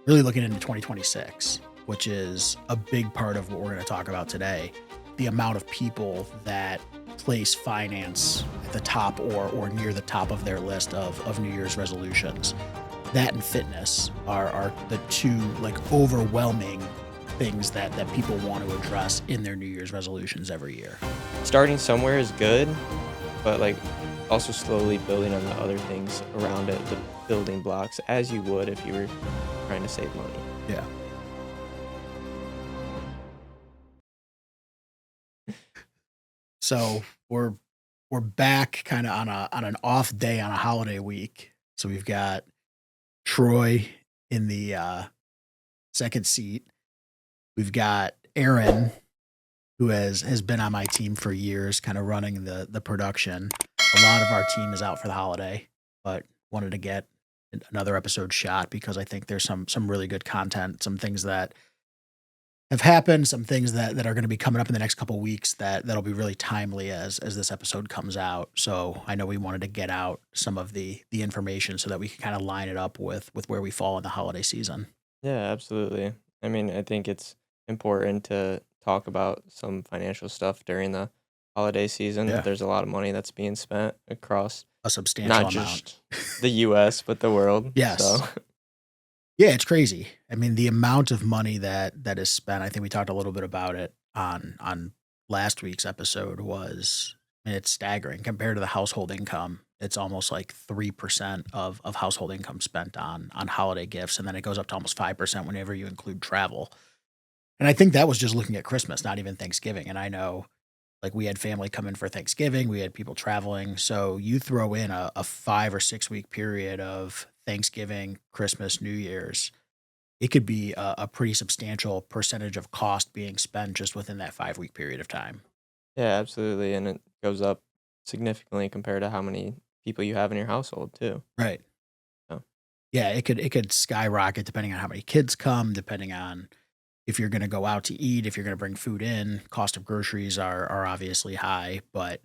really looking into 2026, which is a big part of what we're going to talk about today. The amount of people that place finance at the top or near the top of their list of New Year's resolutions. That and fitness are the two like overwhelming things that people want to address in their New Year's resolutions every year. Starting somewhere is good, but like also slowly building on the other things around it, the building blocks, as you would if you were trying to save money. Yeah. So we're back kind of on an off day on a holiday week. So we've got Troy in the second seat. We've got Aaron, who has been on my team for years, kind of running the production. A lot of our team is out for the holiday, but wanted to get another episode shot because I think there's some really good content, some things that have happened, some things that are going to be coming up in the next couple weeks that'll be really timely as this episode comes out. So I know we wanted to get out some of the information so that we can kind of line it up with where we fall in the holiday season. Yeah, absolutely. I mean, I think it's important to talk about some financial stuff during the holiday season. Yeah, There's a lot of money that's being spent across a substantial not amount. just the US, but the world. So, Yes. Yeah, it's crazy. I mean, the amount of money that is spent, I think we talked a little bit about it on last week's episode was, I mean, it's staggering compared to the household income. It's almost like 3% of household income spent on holiday gifts, and then it goes up to almost 5% whenever you include travel. And I think that was just looking at Christmas, not even Thanksgiving. And I know like we had family come in for Thanksgiving, we had people traveling. So you throw in a 5 or 6 week period of Thanksgiving, Christmas, New Year's, it could be a pretty substantial percentage of cost being spent just within that 5 week period of time. yeah, absolutely. And it goes up significantly compared to how many people you have in your household, too. Right. So, Yeah, it could skyrocket depending on how many kids come, depending on if you're going to go out to eat, if you're going to bring food in. Cost of groceries are obviously high, but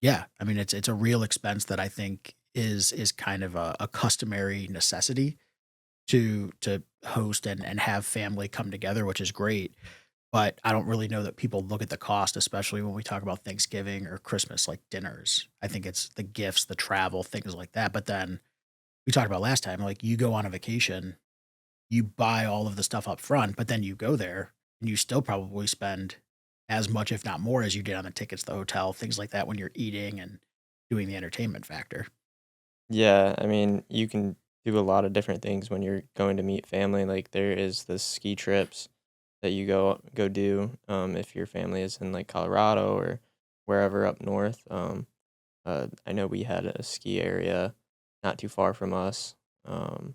yeah, I mean it's a real expense that I think is kind of a customary necessity to host and have family come together, which is great. But I don't really know that people look at the cost, especially when we talk about Thanksgiving or Christmas, like dinners. I think it's the gifts, the travel, things like that. But then we talked about last time, like you go on a vacation, you buy all of the stuff up front, but then you go there and you still probably spend as much, if not more, as you did on the tickets, the hotel, things like that when you're eating and doing the entertainment factor. yeah, I mean, you can do a lot of different things when you're going to meet family. Like there is the ski trips that you go do if your family is in like Colorado or wherever up north. I know we had a ski area not too far from us, and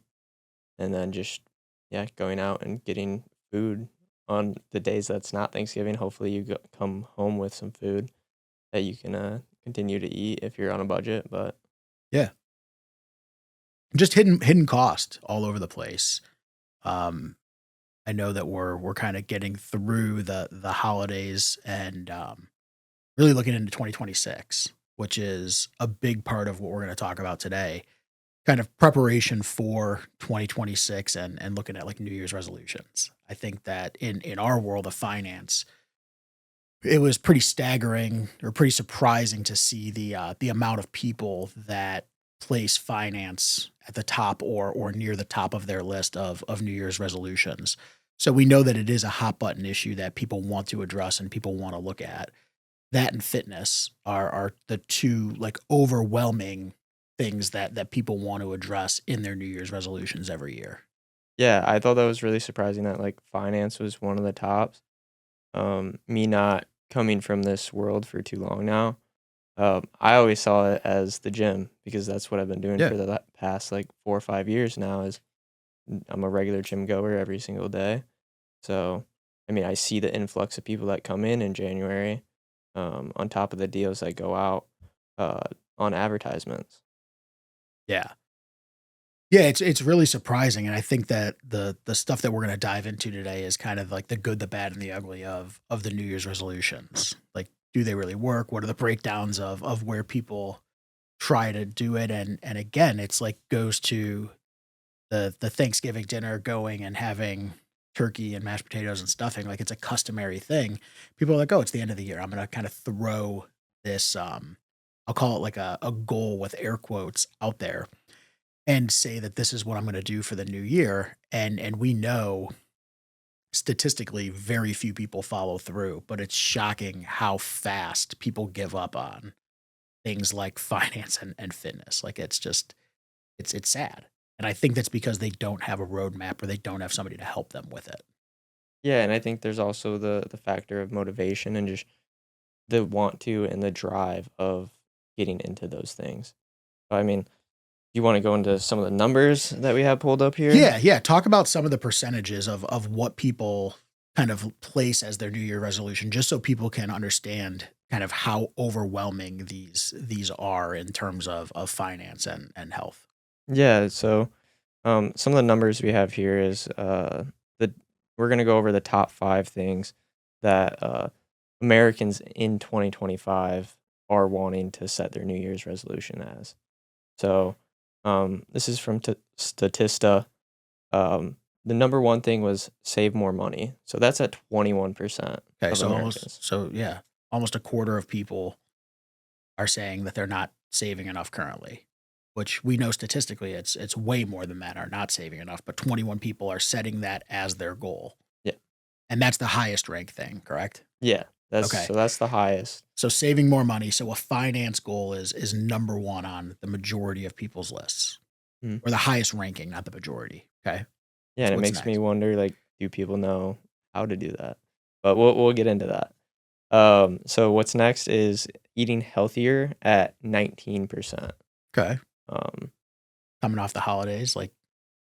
then just yeah, going out and getting food on the days that's not Thanksgiving. Hopefully, come home with some food that you can continue to eat if you're on a budget. But Yeah. Just hidden cost all over the place. Um, I know that we're kind of getting through the holidays and really looking into 2026, which is a big part of what we're going to talk about today. Kind of preparation for 2026 and looking at like New Year's resolutions. I think that in our world of finance, it was pretty staggering or pretty surprising to see the amount of people that place finance at the top or near the top of their list of New Year's resolutions. So we know that it is a hot button issue that people want to address and people want to look at. That and fitness are the two like overwhelming things that people want to address in their New Year's resolutions every year. yeah, I thought that was really surprising that like finance was one of the tops. Me not coming from this world for too long now. I always saw it as the gym because that's what I've been doing Yeah. for the past like 4 or 5 years now. Is I'm a regular gym goer every single day. So, I mean, I see the influx of people that come in January, on top of the deals that go out uh, on advertisements. Yeah. Yeah, it's really surprising, and I think that the stuff that we're gonna dive into today is kind of like the good, the bad, and the ugly of the New Year's resolutions. Like, do they really work? What are the breakdowns of where people try to do it? And again, it's like goes to the Thanksgiving dinner going and having turkey and mashed potatoes and stuffing, like, it's a customary thing. People are like, "Oh, it's the end of the year. I'm gonna kinda throw this, I'll call it like a goal with air quotes out there and say that this is what I'm gonna do for the new year." And we know statistically very few people follow through, but it's shocking how fast people give up on things like finance and fitness. Like, it's just it's sad. And I think that's because they don't have a roadmap or they don't have somebody to help them with it. Yeah, and I think there's also the factor of motivation and just the want to and the drive of getting into those things. I mean, you wanna go into some of the numbers that we have pulled up here? Yeah, yeah. Talk about some of the percentages of what people kind of place as their New Year resolution, just so people can understand kind of how overwhelming these are in terms of finance and health. Yeah, so, some of the numbers we have here is, the we're gonna go over the top 5 things that, Americans in 2025 are wanting to set their New Year's resolution as. So, this is from Statista. The number 1 thing was save more money, so that's at 21% Okay, of so almost Americans. so yeah, almost a quarter of people are saying that they're not saving enough currently, which we know statistically it's way more than that are not saving enough, but 21 people are setting that as their goal. Yeah. And that's the highest ranked thing, correct? Yeah, Okay. that's the highest. So saving more money, so a finance goal is number 1 on the majority of people's lists, Mhm. or the highest ranking, not the majority, okay? Yeah, and So it what's makes me next? wonder, like, do people know how to do that? But we'll get into that. So what's next is eating healthier at 19%. Okay. Um, Coming off the holidays, like,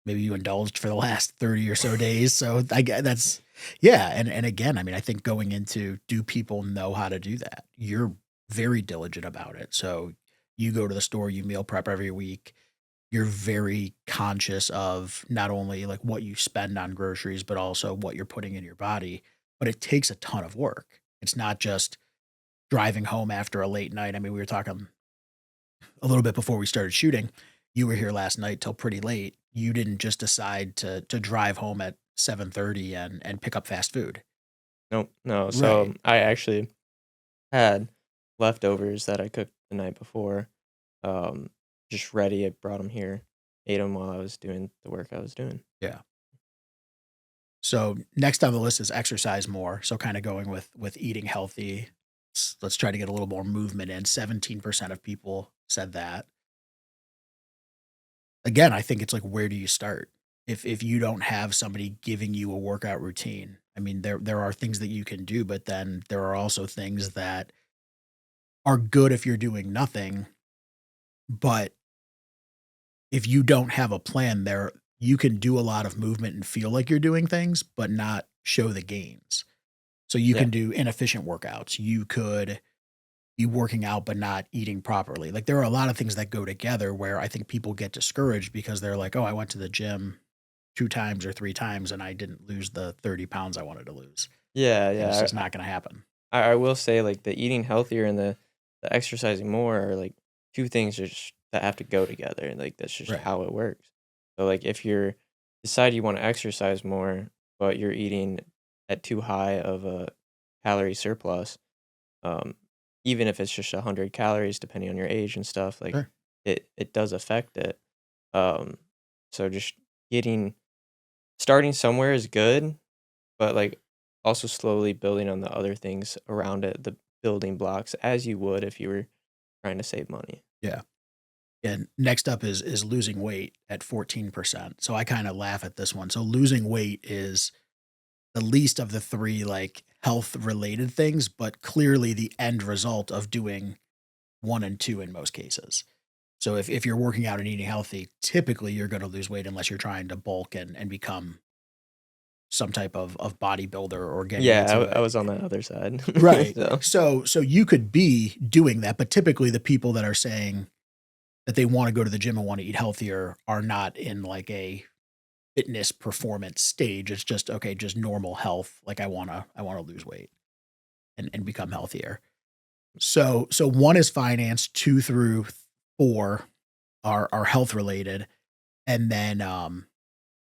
maybe you indulged for the last 30 or so days, so I get that's yeah, and again, I mean, I think going into do people know how to do that? You're very diligent about it, so you go to the store, you meal prep every week, you're very conscious of not only, like, what you spend on groceries, but also what you're putting in your body, but it takes a ton of work. It's not just driving home after a late night. I mean, we were talking a little bit before we started shooting. You were here last night till pretty late. You didn't just decide to drive home at 7:30 and pick up fast food. nope, no. Right. So I actually had leftovers that I cooked the night before, um, just ready. I brought them here, ate them while I was doing the work I was doing. Yeah. So next on the list is exercise more. So kind of going with eating healthy. Let's try to get a little more movement in. 17% of people said that. Again, I think it's like, where do you start? If you don't have somebody giving you a workout routine, I mean, there are things that you can do, but then there are also things that are good if you're doing nothing. But if you don't have a plan there, you can do a lot of movement and feel like you're doing things, but not show the gains. So you Yeah, can do inefficient workouts. You could be working out but not eating properly. Like, there are a lot of things that go together where I think people get discouraged because they're like, "Oh, I went to the gym 2 times or 3 times and I didn't lose the 30 pounds I wanted to lose." yeah, And it's yeah. just not gonna happen. I will say, like, the eating healthier and the exercising more are, like, 2 things that have to go together, and, like, that's just Right. how it works. So, like, if you're decide you wanna exercise more, but you're eating at too high of a calorie surplus, um, even if it's just 100 calories depending on your age and stuff, like, Sure. it does affect it. Um, so just getting starting somewhere is good, but, like, also slowly building on the other things around it, the building blocks, as you would if you were trying to save money. Yeah. And next up is losing weight at 14%. So I kinda laugh at this one. So losing weight is the least of the 3, like, health related things, but clearly the end result of doing 1 and 2 in most cases. So if you're working out and eating healthy, typically you're gonna lose weight unless you're trying to bulk and become some type of bodybuilder or getting Yeah, into I it. was on that other side. Right. So So you could be doing that, but typically the people that are saying that they wanna go to the gym and wanna eat healthier are not in, like, a fitness performance stage. It's just, okay, just normal health, like, I wanna lose weight and become healthier. So 1 is finance, 2 through 4 are health related, and then,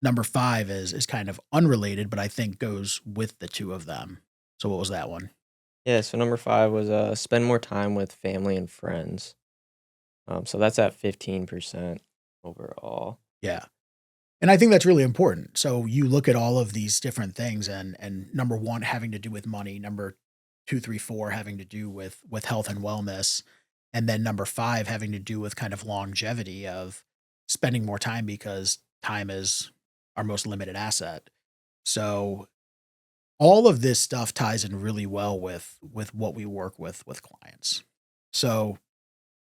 Number 5 is kind of unrelated, but I think goes with the 2 of them. So what was that one? Yeah, so number 5 was, spend more time with family and friends. So that's at 15% overall. Yeah. And I think that's really important. So you look at all of these different things and number 1 having to do with money, number 2, 3, 4 having to do with health and wellness, and then number 5 having to do with kind of longevity of spending more time because time is our most limited asset. So all of this stuff ties in really well with what we work with clients. So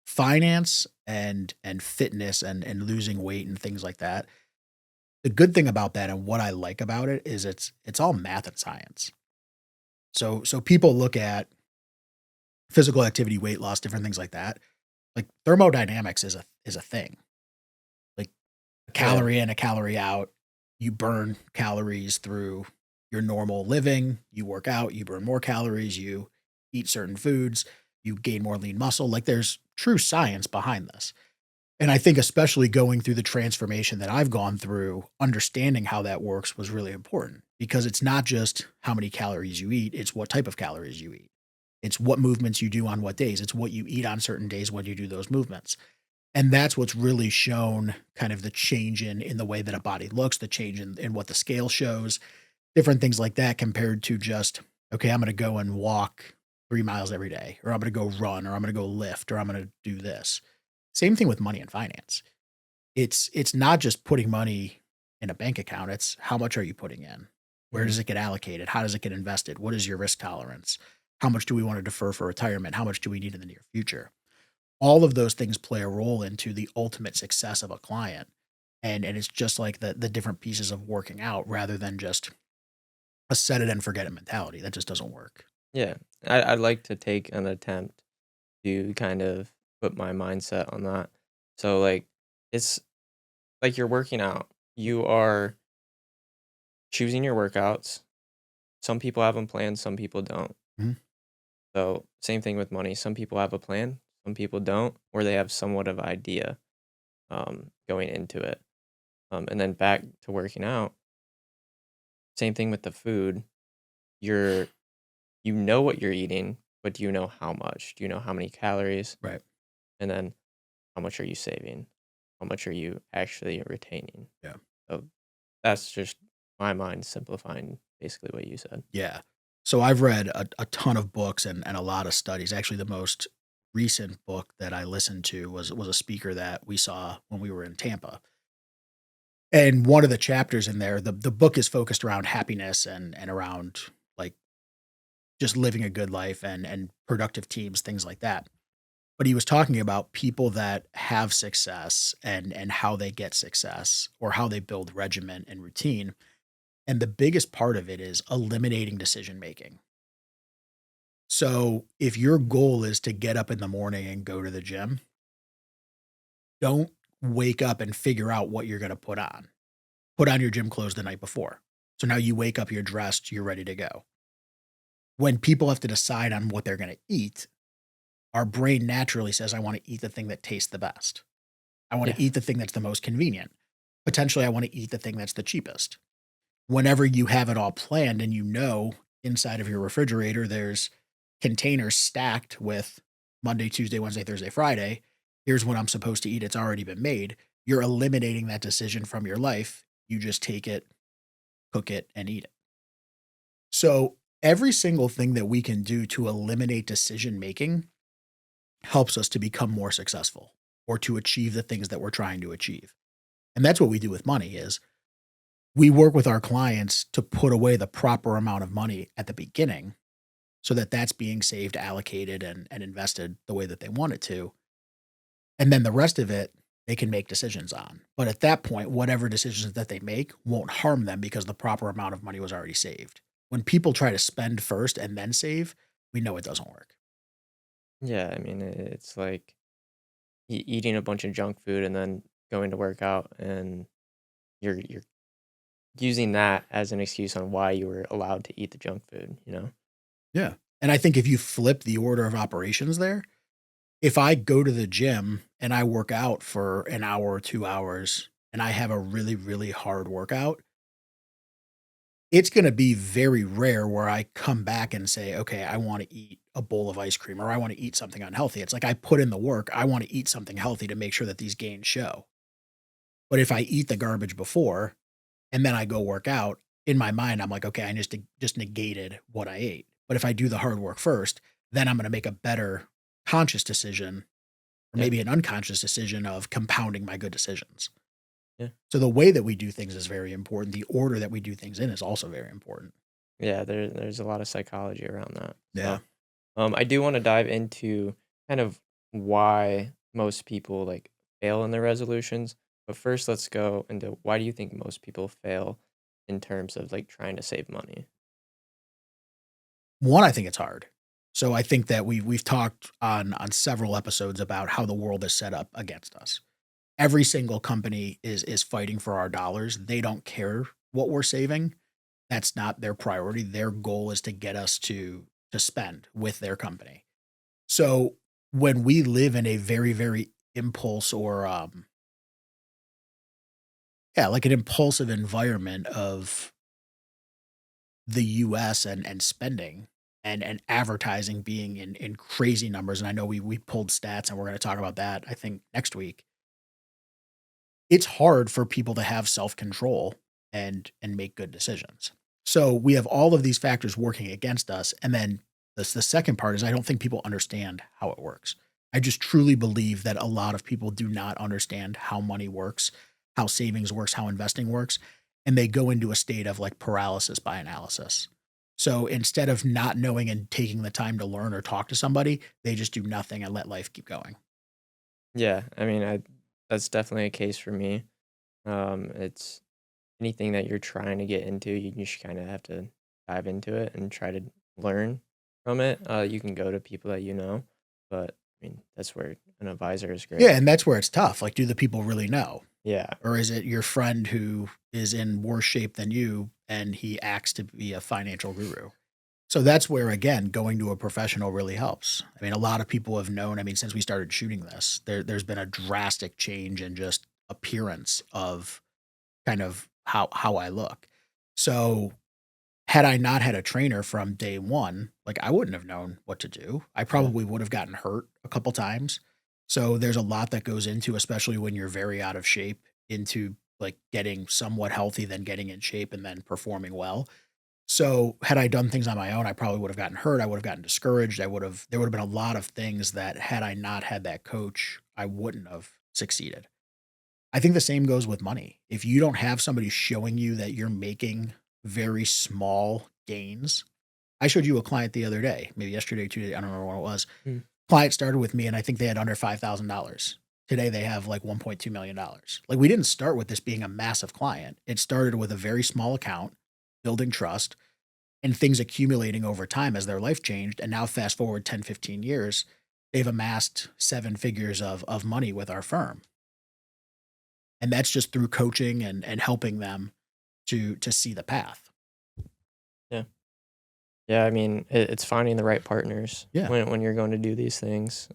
finance and fitness and losing weight and things like that, the good thing about that and what I like about it is it's all math and science. So people look at physical activity, weight loss, different things like that. Like thermodynamics is a thing. Like a Yeah. calorie in, a calorie out. You burn calories through your normal living. You work out, you burn more calories, you eat certain foods, you gain more lean muscle. Like there's true science behind this. And I think especially going through the transformation that I've gone through, understanding how that works was really important because it's not just how many calories you eat, it's what type of calories you eat. It's what movements you do on what days. It's what you eat on certain days when you do those movements. And that's what's really shown kind of the change in the way that a body looks, the change in what the scale shows, different things like that compared to just, okay, I'm gonna go and walk 3 miles every day, or I'm gonna go run, or I'm gonna go lift, or I'm gonna do this. Same thing with money and finance. It's not just putting money in a bank account, it's how much are you putting in? Where Mhm. does it get allocated? How does it get invested? What is your risk tolerance? How much do we want to defer for retirement? How much do we need in the near future? All of those things play a role into the ultimate success of a client. And it's just like the different pieces of working out rather than just a set it and forget it mentality. That just doesn't work. Yeah. I'd like to take an attempt to kind of put my mindset on that. So, like, it's like you're working out. You are choosing your workouts. Some people have them planned, some people don't. Mhm. So, same thing with money. Some people have a plan, some people don't, or they have somewhat of idea going into it. And then back to working out. Same thing with the food. You're you know what you're eating, but do you know how much? Do you know how many calories? Right. And then how much are you saving? How much are you actually retaining? Yeah. So that's just my mind simplifying basically what you said. Yeah. So I've read a ton of books and a lot of studies. Actually, the most recent book that I listened to was a speaker that we saw when we were in Tampa. And one of the chapters in there, the book is focused around happiness and around like just living a good life and productive teams, things like that. But he was talking about people that have success and how they get success or how they build regimen and routine. And the biggest part of it is eliminating decision making. So if your goal is to get up in the morning and go to the gym, don't wake up and figure out what you're going to put on. Put on your gym clothes the night before. So now you wake up, you're dressed, you're ready to go. When people have to decide on what they're going to eat, our brain naturally says, I want to eat the thing that tastes the best. I want Yeah. to eat the thing that's the most convenient. Potentially, I want to eat the thing that's the cheapest. Whenever you have it all planned and you know inside of your refrigerator, there's containers stacked with Monday, Tuesday, Wednesday, Thursday, Friday. Here's what I'm supposed to eat. It's already been made. You're eliminating that decision from your life. You just take it, cook it, and eat it. So, every single thing that we can do to eliminate decision making helps us to become more successful or to achieve the things that we're trying to achieve. And that's what we do with money is we work with our clients to put away the proper amount of money at the beginning so that that's being saved, allocated, and invested the way that they want it to. And then the rest of it, they can make decisions on. But at that point, whatever decisions that they make won't harm them because the proper amount of money was already saved. When people try to spend first and then save, we know it doesn't work. Yeah, I mean, it's like eating a bunch of junk food and then going to work out and you're using that as an excuse on why you were allowed to eat the junk food, you know? Yeah. And I think if you flip the order of operations there, if I go to the gym and I work out for an hour or 2 hours and I have a really, really hard workout, it's going to be very rare where I come back and say, okay, I want to eat a bowl of ice cream or I want to eat something unhealthy. It's like I put in the work. I want to eat something healthy to make sure that these gains show. But if I eat the garbage before and then I go work out, in my mind, I'm like, okay, I just negated what I ate. But if I do the hard work first, then I'm going to make a better conscious decision or Yeah, maybe an unconscious decision of compounding my good decisions. yeah, So the way that we do things is very important. The order that we do things in is also very important. yeah. There's a lot of psychology around that. Yeah. So, I do want to dive into kind of why most people like fail in their resolutions. But first, let's go into why do you think most people fail in terms of like trying to save money? One, I think it's hard. So I think that we've talked on several episodes about how the world is set up against us. Every single company is fighting for our dollars. They don't care what we're saving. That's not their priority. Their goal is to get us to spend with their company. So when we live in a very, very impulse or yeah, like an impulsive environment of the US and spending and advertising being in crazy numbers, and I know we pulled stats and we're gonna talk about that, I think, next week. It's hard for people to have self-control and make good decisions. So, we have all of these factors working against us, and then the second part is I don't think people understand how it works. I just truly believe that a lot of people do not understand how money works, how savings works, how investing works, and they go into a state of, like, paralysis by analysis. So, instead of not knowing and taking the time to learn or talk to somebody, they just do nothing and let life keep going. Yeah, I mean, I that's definitely a case for me. It's anything that you're trying to get into, you just kind of have to dive into it and try to learn from it. You can go to people that you know, but I mean, that's where an advisor is Yeah, great. and that's where it's tough, like, do the people really know? Yeah, Or is it your friend who is in worse shape than you and he acts to be a financial guru? So that's where, again, going to a professional really helps. I mean, a lot of people have known, I mean, since we started shooting this, there's been a drastic change in just appearance of kind of how I look. So had I not had a trainer from day one, like I wouldn't have known what to do. I yeah, probably would have gotten hurt a couple times. So there's a lot that goes into, especially when you're very out of shape, into like getting somewhat healthy, then getting in shape and then performing well. So had I done things on my own, I probably would have gotten hurt. I would have gotten discouraged. There would have been a lot of things that had I not had that coach, I wouldn't have succeeded. I think the same goes with money. If you don't have somebody showing you that you're making very small gains. I showed you a client the other day, maybe yesterday, 2 days, I don't remember when it was. mm, Client started with me and I think they had under $5,000. Today they have like $1.2 million. Like we didn't start with this being a massive client. It started with a very small account, building trust and things accumulating over time as their life changed. And now fast forward 10, 15 years, they've amassed seven figures of money with our firm. And that's just through coaching and helping them to see the path. yeah, yeah. I mean, it's finding the right partners Yeah. when you're going to do these things.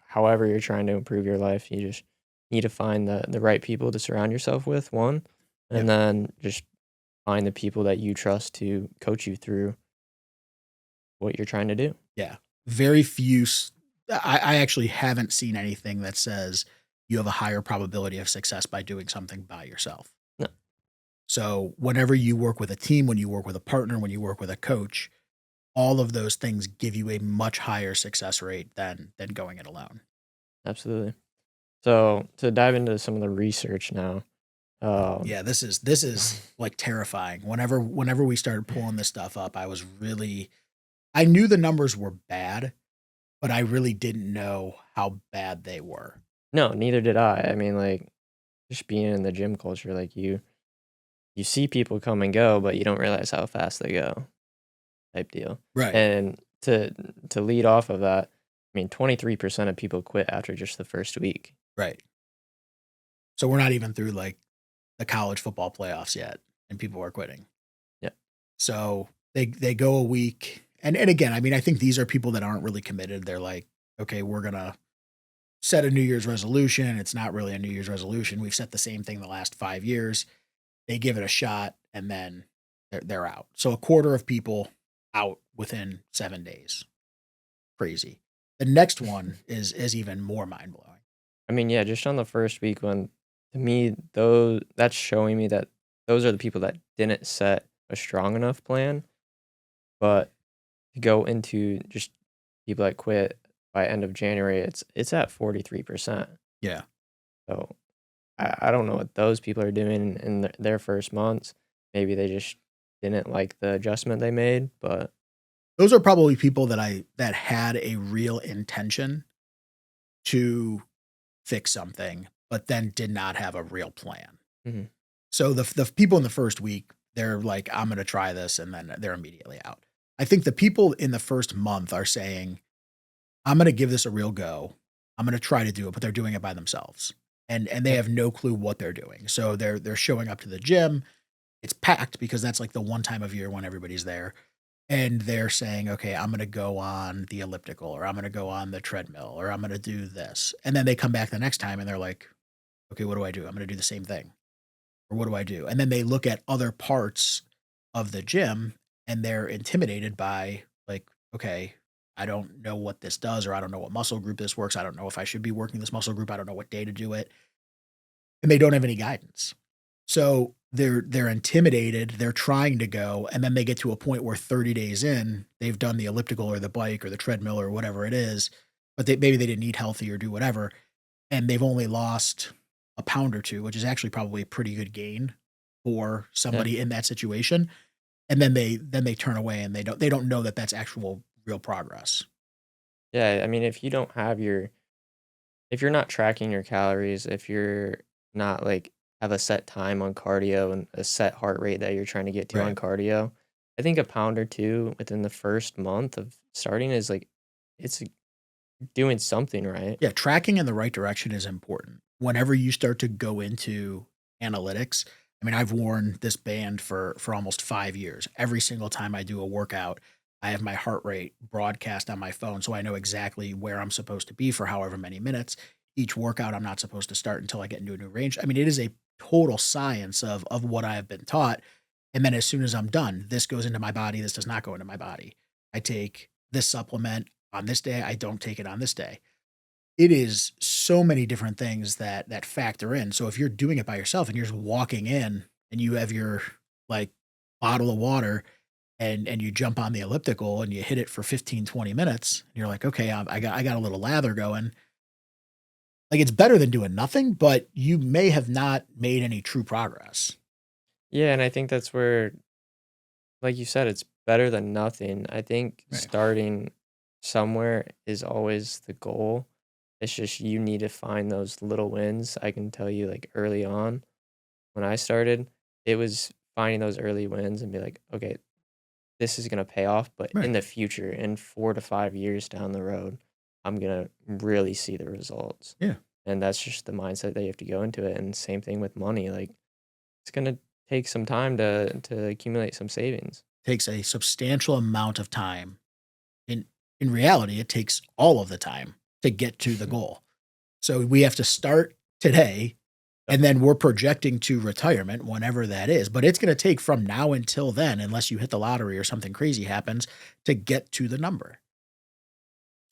However, you're trying to improve your life, you just need to find the right people to surround yourself with. One, Yep. and then just find the people that you trust to coach you through what you're trying to do. Yeah. Very few I actually haven't seen anything that says you have a higher probability of success by doing something by yourself. No, So, whenever you work with a team, when you work with a partner, when you work with a coach, all of those things give you a much higher success rate than going it alone. absolutely. So to dive into some of the research now, um, Yeah, this is like terrifying. Whenever we started pulling this stuff up, I was really I knew the numbers were bad, but I really didn't know how bad they were. no, neither did I. I mean, like just being in the gym culture, like you see people come and go, but you don't realize how fast they go, type deal. Right. And to lead off of that, I mean, 23% of people quit after just the first week. Right. So we're not even through like the college football playoffs yet, and people are quitting. Yeah, So they go a week, and again, I mean, I think these are people that aren't really committed. They're like, okay, we're gonna set a New Year's resolution. It's not really a New Year's resolution. We've set the same thing the last 5 years. They give it a shot and then they're out. So a quarter of people out within 7 days. Crazy. The next one is even more mind blowing. I mean, yeah, just on the first week one, to me, though, that's showing me that those are the people that didn't set a strong enough plan. But to go into just people that quit by end of January, it's at 43%. Yeah. So I don't know what those people are doing in their first months. Maybe they just didn't like the adjustment they made, but Those are probably people that had a real intention to fix something, but then did not have a real plan. mhm, So the people in the first week, they're like, I'm going to try this, and then they're immediately out. I think the people in the first month are saying, I'm going to give this a real go. I'm going to try to do it, but they're doing it by themselves, and they yep, have no clue what they're doing. So they're showing up to the gym. It's packed because that's like the one time of year when everybody's there. And they're saying, okay, I'm going to go on the elliptical, or I'm going to go on the treadmill, or I'm going to do this. And then they come back the next time and they're like, okay, what do I do? I'm going to do the same thing. Or what do I do? And then they look at other parts of the gym and they're intimidated by, like, okay, I don't know what this does, or I don't know what muscle group this works. I don't know if I should be working this muscle group. I don't know what day to do it. And they don't have any guidance. So they're intimidated, they're trying to go, and then they get to a point where 30 days in, they've done the elliptical or the bike or the treadmill or whatever it is, but maybe they didn't eat healthy or do whatever, and they've only lost a pound or two, which is actually probably a pretty good gain for yeah. somebody in that situation. And then they turn away and they don't know that that's actual real progress. Yeah, I mean, if you're not tracking your calories, if you're not, like, have a set time on cardio and a set heart rate that you're trying to get to on Right. cardio, I think a pound or 2 within the first month of starting is, like, it's doing something right. Yeah, tracking in the right direction is important. Whenever you start to go into analytics, I mean, I've worn this band for almost 5 years. Every single time I do a workout, I have my heart rate broadcast on my phone, so I know exactly where I'm supposed to be for however many minutes. Each workout, I'm not supposed to start until I get into a new range. I mean, it is a total science of what I have been taught, and then as soon as I'm done, this goes into my body, this does not go into my body. I take this supplement on this day, I don't take it on this day. It is so many different things that factor in. So if you're doing it by yourself and you're just walking in and you have your, like, bottle of water and you jump on the elliptical and you hit it for 15, 20 minutes, and you're like, "Okay, I got a little lather going." Like, it's better than doing nothing, but you may have not made any true progress. Yeah, and I think that's where, like you said, it's better than nothing. I think Right. starting somewhere is always the goal. It's just you need to find those little wins. I can tell you, like, early on when I started, it was finding those early wins and be like, okay, this is gonna pay off, but in Right. the future, in 4 to 5 years down the road, I'm gonna really see the results. Yeah. And that's just the mindset that you have to go into it, and same thing with money, like, it's gonna take some time to accumulate some savings. Takes a substantial amount of time. In in reality, it takes all of the time to get to the goal. So we have to start today, Yep. and then we're projecting to retirement whenever that is. But it's going to take from now until then, unless you hit the lottery or something crazy happens, to get to the number.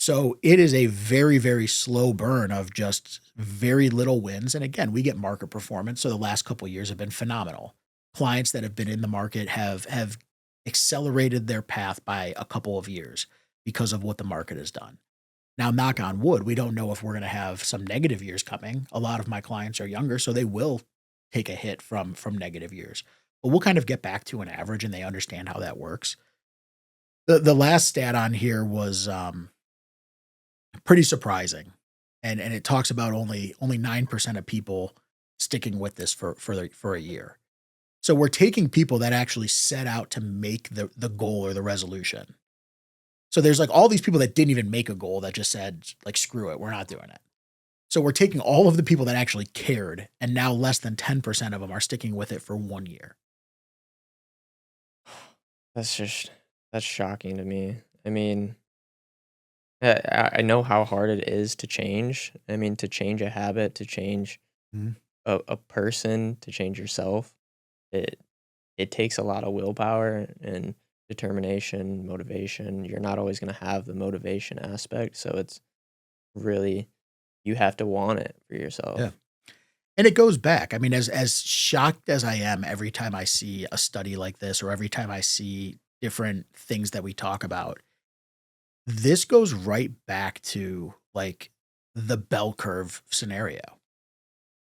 So it is a very, very slow burn of just very little wins. And again, we get market performance. So the last couple of years have been phenomenal. Clients that have been in the market have accelerated their path by a couple of years because of what the market has done. Now, knock on wood, we don't know if we're going to have some negative years coming. A lot of my clients are younger, so they will take a hit from negative years. But we'll kind of get back to an average, and they understand how that works. The last stat on here was pretty surprising, and it talks about only 9% of people sticking with this for a year. So we're taking people that actually set out to make the goal or the resolution. So there's like all these people that didn't even make a goal that just said, like, screw it, we're not doing it. So we're taking all of the people that actually cared, and now less than 10% of them are sticking with it for 1 year. That's just that's shocking to me. I mean, I know how hard it is to change. I mean, to change a habit, to change Mhm. a person, to change yourself, it it takes a lot of willpower and determination, motivation. You're not always gonna have the motivation aspect, so it's really you have to want it for Yeah. yourself. And it goes back. I mean, as shocked as I am every time I see a study like this or every time I see different things that we talk about, this goes right back to, like, the bell curve scenario.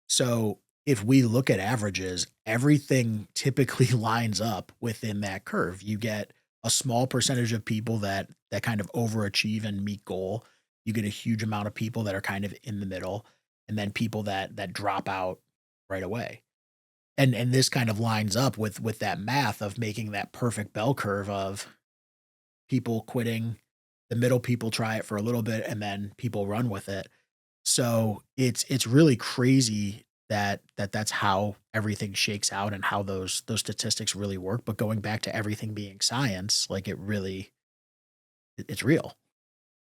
So, if we look at averages, everything typically lines up within that curve. You get a small percentage of people that kind of overachieve and meet goal. You get a huge amount of people that are kind of in the middle, and then people that drop out right away. And this kind of lines up with that math of making that perfect bell curve of people quitting, the middle people try it for a little bit, and then people run with it. So it's really crazy that's how everything shakes out and how those statistics really work. But going back to everything being science, like it really it's real.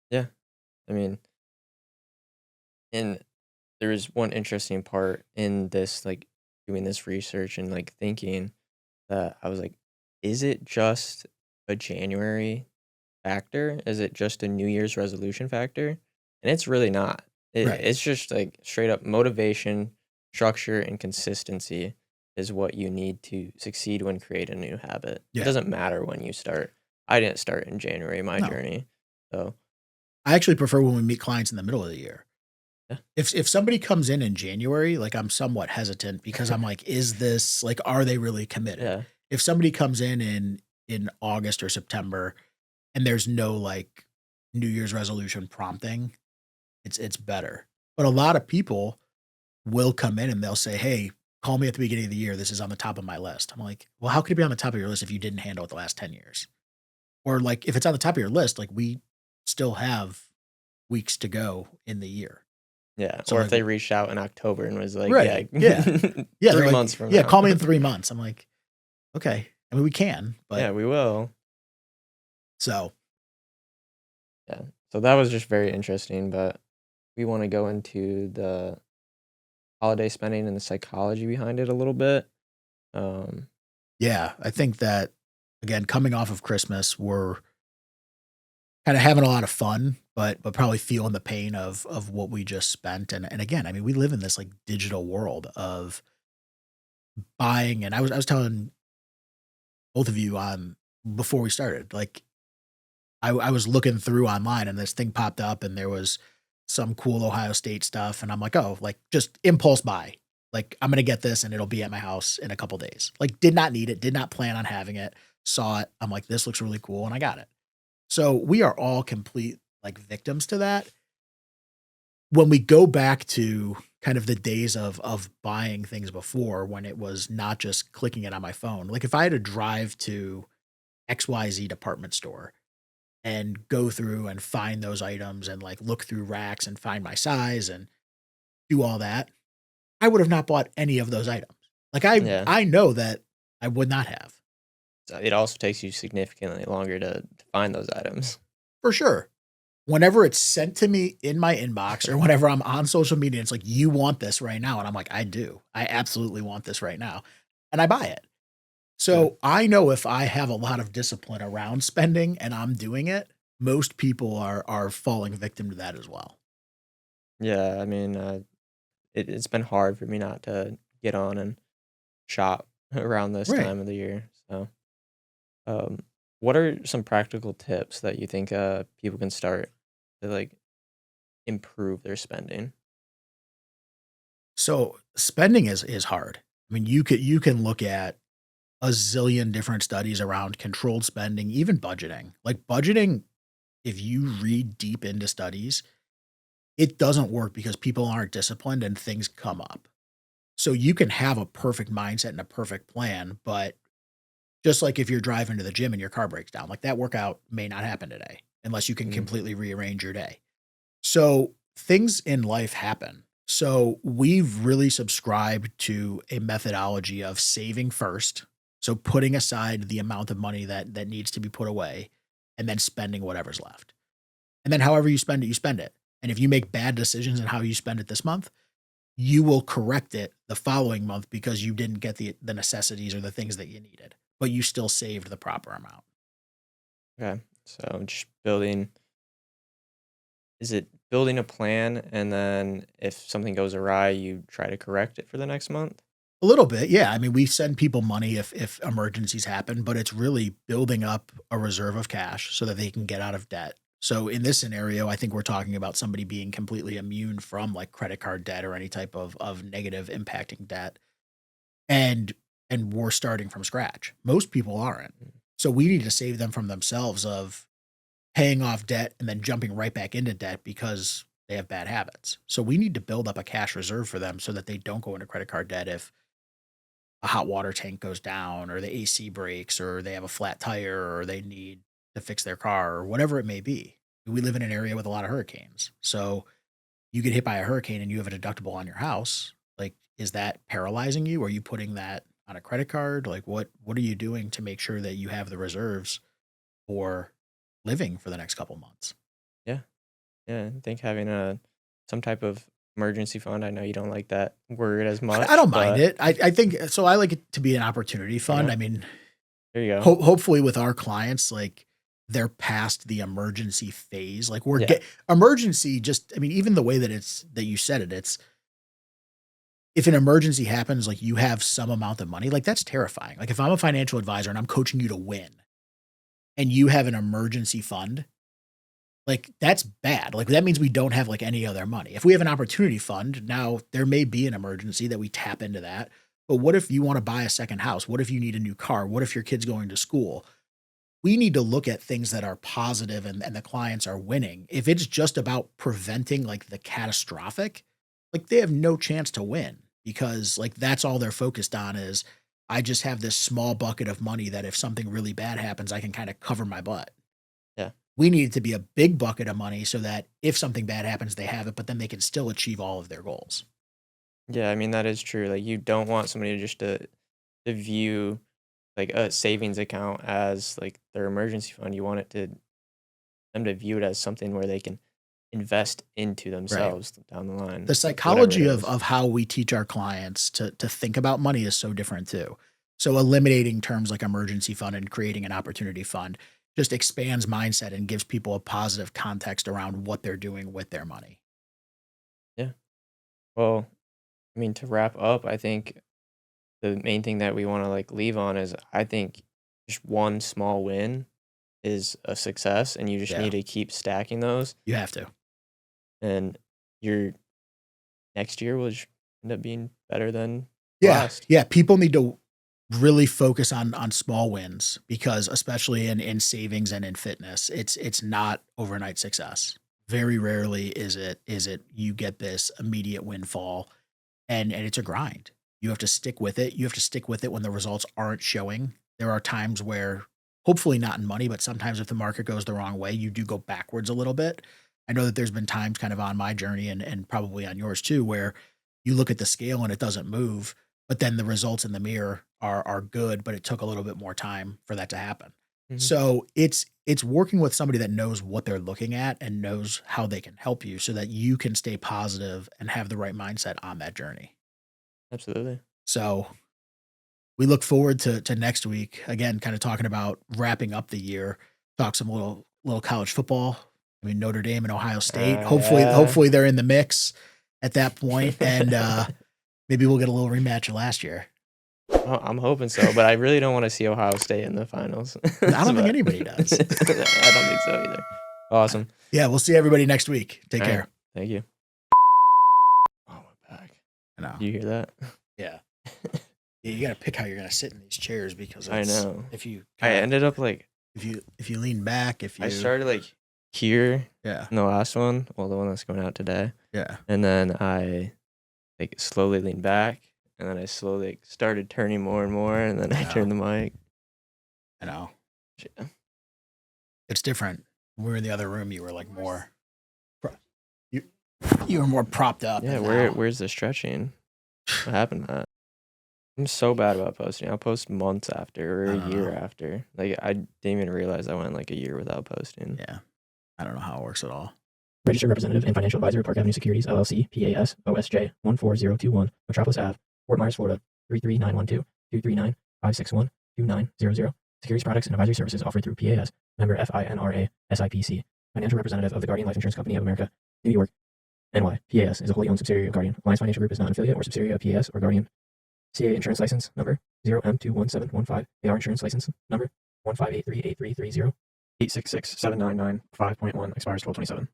Yeah. I mean, and there is one interesting part in this, like, doing this research and, like, thinking that I was like, "Is it just a January factor? Is it just a New Year's resolution factor?" And it's really not. Right. It's just, like, straight up motivation, structure, and consistency is what you need to succeed when creating a new habit. It Yeah. doesn't matter when you start. I didn't start in January, my No. journey. So, I actually prefer when we meet clients in the middle of the year. yeah. If somebody comes in January, like, I'm somewhat hesitant because I'm like, "Is this like, are they really committed?" Yeah. If somebody comes in August or September and there's no, like, New Year's resolution prompting, it's better. But a lot of people will come in and they'll say, "Hey, call me at the beginning of the year. This is on the top of my list." I'm like, "Well, how could it be on the top of your list if you didn't handle it the last 10 years?" Or, like, if it's on the top of your list, like, we still have weeks to go in the year. Yeah, So, or if like they reached out in October and was like, "Yeah, right, yeah. Yeah, they're 3 like, months from "Yeah, now." call me in 3 months." I'm like, "Okay." I mean, we can, but Yeah, we will. so Yeah. So that was just very interesting, but we wanna go into the holiday spending and the psychology behind it a little bit. Um, yeah, I think that, again, coming off of Christmas, we're kinda having a lot of fun, but probably feeling the pain of what we just spent, and again, I mean, we live in this, like, digital world of buying and I was telling both of you, before we started, like, I was looking through online and this thing popped up and there was some cool Ohio State stuff, and I'm like, "Oh," like, just impulse buy. Like, "I'm gonna get this and it'll be at my house in a couple days." Like, did not need it, did not plan on having it, saw it, I'm like, "This looks really cool," and I got it. So, we are all complete, like, victims to that. When we go back to kind of the days of buying things before when it was not just clicking it on my phone, like, if I had to drive to XYZ department store and go through and find those items and, like, look through racks and find my size and do all that, I would have not bought any of those items. Like, yeah. I know that I would not have, So it also takes you significantly longer to find those items. for sure. Whenever it's sent to me in my inbox or whenever I'm on social media, it's like, "You want this right now," and I'm like, "I do. I absolutely want this right now," and I buy it. Yeah. So, I know if I have a lot of discipline around spending and I'm doing it, most people are falling victim to that as well. Yeah, I mean, it's been hard for me not to get on and shop around this Right. time of the year, so, um, what are some practical tips that you think, people can start to, like, improve their spending? So, spending is hard. I mean, you can look at a zillion different studies around controlled spending, even budgeting. Like, budgeting, if you read deep into studies, it doesn't work because people aren't disciplined and things come up. So, you can have a perfect mindset and a perfect plan, but just like if you're driving to the gym and your car breaks down, like, that workout may not happen today unless you can Mhm. completely rearrange your day. So, things in life happen. So, we've really subscribed to a methodology of saving first, so putting aside the amount of money that needs to be put away, and then spending whatever's left. And then however you spend it, you spend it. And if you make bad decisions in how you spend it this month, you will correct it the following month because you didn't get the necessities or the things that you needed, but you still saved the proper amount. Okay. So just building, is it building a plan and then if something goes awry, you try to correct it for the next month? A little bit, yeah. I mean, we send people money if emergencies happen, but it's really building up a reserve of cash so that they can get out of debt. So in this scenario, I think we're talking about somebody being completely immune from like credit card debt or any type of negative impacting debt. And and we're starting from scratch. Most people aren't. Mm. So we need to save them from themselves of paying off debt and then jumping right back into debt because they have bad habits. So we need to build up a cash reserve for them so that they don't go into credit card debt if a hot water tank goes down or the AC breaks or they have a flat tire or they need to fix their car or whatever it may be. We live in an area with a lot of hurricanes. So you get hit by a hurricane and you have a deductible on your house. Like, is that paralyzing you? Are you putting that on a credit card? Like what are you doing to make sure that you have the reserves for living for the next couple months? Yeah. Yeah. I think having a some type of emergency fund. I know you don't like that word as I much, don't mind but it. I think so. I like it to be an opportunity fund. okay. I mean, There you go. hopefully with our clients, like they're past the emergency phase. Like we're Yeah. get emergency. Just I mean, even the way that it's that you said it, it's if an emergency happens, like you have some amount of money, like that's terrifying. Like if I'm a financial advisor and I'm coaching you to win, and you have an emergency fund, like that's bad. Like that means we don't have like any other money. If we have an opportunity fund, now there may be an emergency that we tap into that. But what if you want to buy a second house? What if you need a new car? What if your kid's going to school? We need to look at things that are positive and the clients are winning. If it's just about preventing like the catastrophic, like they have no chance to win because like that's all they're focused on is I just have this small bucket of money that if something really bad happens, I can kind of cover my butt. Yeah. We need it to be a big bucket of money so that if something bad happens, they have it, but then they can still achieve all of their goals. Yeah, I mean, that is true. Like, you don't want somebody to just to view like a savings account as like their emergency fund. You want it to them to view it as something where they can invest into Right. themselves down the line, The like whatever it psychology is. of how we teach our clients to think about money is so different too. So eliminating terms like emergency fund and creating an opportunity fund just expands mindset and gives people a positive context around what they're doing with their money. Yeah. Well, I mean, to wrap up, I think the main thing that we want to like leave on is I think just one small win is a success, and you just Yeah, need to keep stacking those, you have to. and your next year will just end up being better than Yeah, last. yeah. People need to really focus on small wins because especially in savings and in fitness, it's not overnight success. Very rarely is it you get this immediate windfall and it's a grind. You have to stick with it. You have to stick with it when the results aren't showing. There are times where hopefully not in money, but sometimes if the market goes the wrong way, you do go backwards a little bit. I know that there's been times kind of on my journey and probably on yours too, where you look at the scale and it doesn't move, but then the results in the mirror are good, but it took a little bit more time for that to happen. Mhm. So it's working with somebody that knows what they're looking at and knows how they can help you so that you can stay positive and have the right mindset on that journey. Absolutely. So we look forward to next week again, kind of talking about wrapping up the year, talk some little college football. I mean Notre Dame and Ohio State. Yeah. Hopefully they're in the mix at that point, and maybe we'll get a little rematch of last year. Well, I'm hoping so, but I really don't wanna see Ohio State in the finals. I don't think But anybody does. I don't think so either. Awesome. Yeah, we'll see everybody next week. Take Alright. care. Thank you. Oh, my back. I know. Do you hear that? Yeah. Yeah, you got to pick how you're going to sit in these chairs because I it's know. if you I kind of ended up, like if you lean back, if I you started, like, here yeah, in the last one, well, the one that's going out today, yeah, and then I, like, slowly leaned back, and then I slowly, like, started turning more and more, and then I I know. turned the mic. I know. Yeah. It's different. When we were in the other room, you were like more pro- you you were more propped up, Yeah, and now where's the stretching? What happened to that? I'm so bad about posting. I'll post months after or I a don't year know. after. Like, I didn't even realize I went, like, a year without posting. Yeah. I don't know how it works at all. Registered representative and financial advisor, Park Avenue Securities, LLC, PAS, OSJ 14021, Metropolis Ave, Fort Myers, Florida 33912 239 561 2900. Securities products and advisory services offered through PAS, member FINRA, SIPC. Financial representative of the Guardian Life Insurance Company of America, New York, NY. PAS is a wholly owned subsidiary of Guardian. Alliance Financial Group is not an affiliate or subsidiary of PAS or Guardian. CA Insurance License Number 0M21715. AR Insurance License Number 158383330. 8667995.1 expires 1227.